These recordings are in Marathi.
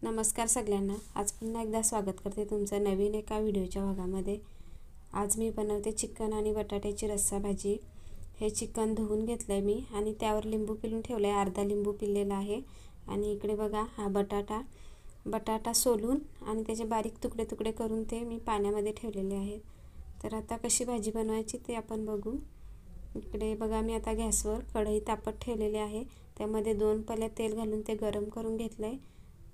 नमस्कार सगळ्यांना। आज पुन्हा एकदा स्वागत करते तुमचं नवीन एका व्हिडिओच्या भागामध्ये। आज मी बनवते चिकन आणि बटाट्याची रस्सा भाजी। हे चिकन धुवून घेतलंय मी आणि त्यावर लिंबू पिळून ठेवलंय, अर्धा लिंबू पिळलेला आहे। आणि इकडे बघा हा बटाटा सोलून आणि त्याचे बारीक तुकडे तुकडे करून ते मी पाण्यामध्ये ठेवलेले आहेत। तर आता कशी भाजी बनवायची ते आपण बघू। इकडे बघा मी आता गॅसवर कढई तापत ठेवलेली आहे। त्यामध्ये 2 पळ्या तेल घालून ते गरम करून घेतलंय।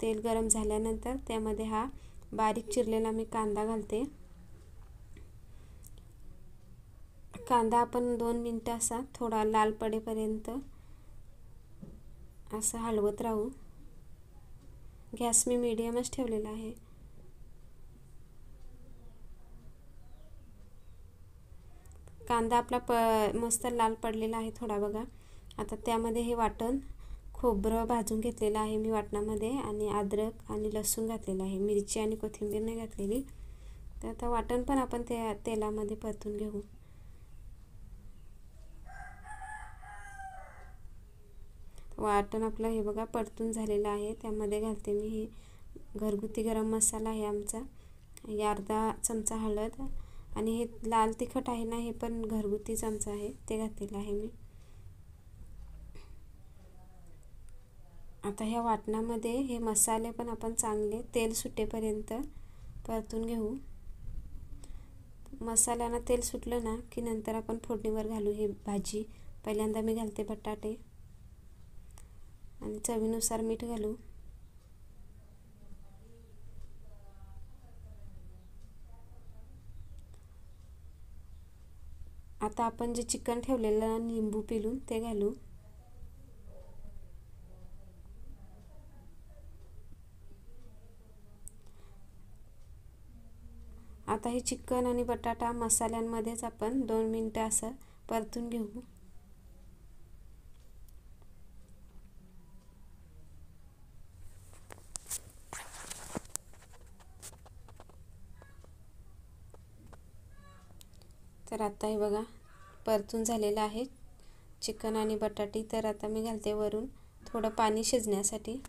तेल गरम झाल्यानंतर त्यामध्ये हा बारीक चिरलेला मी कांदा घालते। कांदा आपण 2 मिनिटं असा थोडा लाल पडेपर्यंत असं हलवत राहू। गॅस मी मीडियमच ठेवलेला आहे। कांदा आपला मस्त लाल पडलेला आहे थोडा बघा। आता त्यामध्ये हे वाटण खोबरं भाजून घेतलेलं आहे मी वाटणामध्ये, आणि अद्रक आणि लसूण घातलेला आहे, मिरची आणि कोथिंबीर नाही घातलेली। तर आता वाटण पण आपण त्या तेलामध्ये परतून घेऊ। वाटण आपलं हे बघा परतून झालेलं आहे। त्यामध्ये घालते मी हे घरगुती गरम मसाला आहे आमचा, हे अर्धा चमचा हळद, आणि हे लाल तिखट आहे ना, हे पण घरगुती चमचा आहे ते घातलेलं आहे मी। आता ह्या वाटणामध्ये हे मसाले पण आपण चांगले तेल सुटेपर्यंत परतून घेऊ। मसाल्याला तेल सुटलं ना की नंतर आपण फोडणीवर घालू ही भाजी। पहिल्यांदा मी घालते बटाटे आणि चवीनुसार मीठ घालू। आता आपण जे चिकन ठेवलेलं लिंबू पिळून ते घालू। आता हे चिकन आणि बटाटा मसाल्यांमध्येच आपण 2 मिनिटं असं परतून घेऊ। तर आता हे बघा परतून झालेलं आहे चिकन आणि बटाटी। तर आता मी घालते वरून थोडं पाणी शिजण्यासाठी।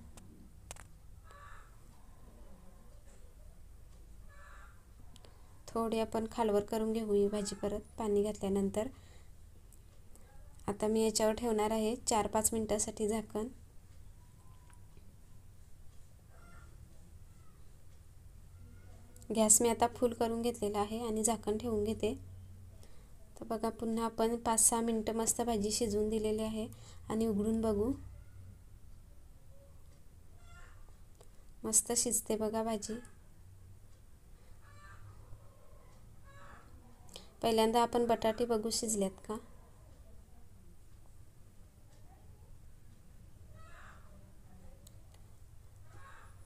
थोडी आपण खालवर करून घेऊ ही भाजी परत पाणी घातल्यानंतर। आता मी याच्यावर ठेवणार आहे 4-5 मिनिटांसाठी झाकण। गॅस मी आता फुल करून घेतलेला आहे आणि झाकण ठेवून घेते। तर बघा पुन्हा आपण 5-6 मिनिटं मस्त भाजी शिजवून दिलेली आहे आणि उघडून बघू। मस्त शिजते बघा भाजी। पहिल्यांदा आपण बटाटे बघू शिजल्यात का।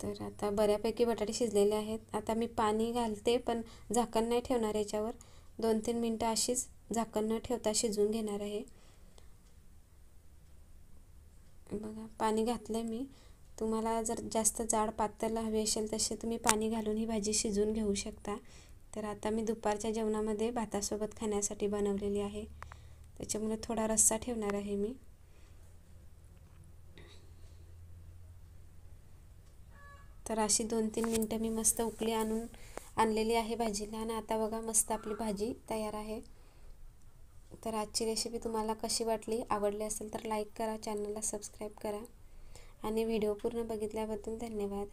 तर आता बऱ्यापैकी बटाटे शिजलेले आहेत। आता मी पाणी घालते पण झाकण नाही ठेवणार याच्यावर। 2-3 मिनिटं अशीच झाकण न ठेवता शिजवून घेणार आहे। बघा पाणी घातलंय मी। तुम्हाला जर जास्त जाड पातळ हवी असेल तसे तुम्ही पाणी घालून ही भाजी शिजवून घेऊ शकता। तर आता मी दुपारच्या जेवणामध्ये भातासोबत खाण्यासाठी बनवलेली आहे, त्याच्यामुळे थोडा रस्सा ठेवणार आहे मी। तर अशी 2-3 मिनिटं मी मस्त उकळी आणलेली आहे भाजीला, आणि आता बघा मस्त आपली भाजी तयार आहे। तर आजची रेसिपी तुम्हाला कशी वाटली, आवडली असेल तर लाईक करा, चॅनलला सबस्क्राईब करा, आणि व्हिडिओ पूर्ण बघितल्याबद्दल धन्यवाद।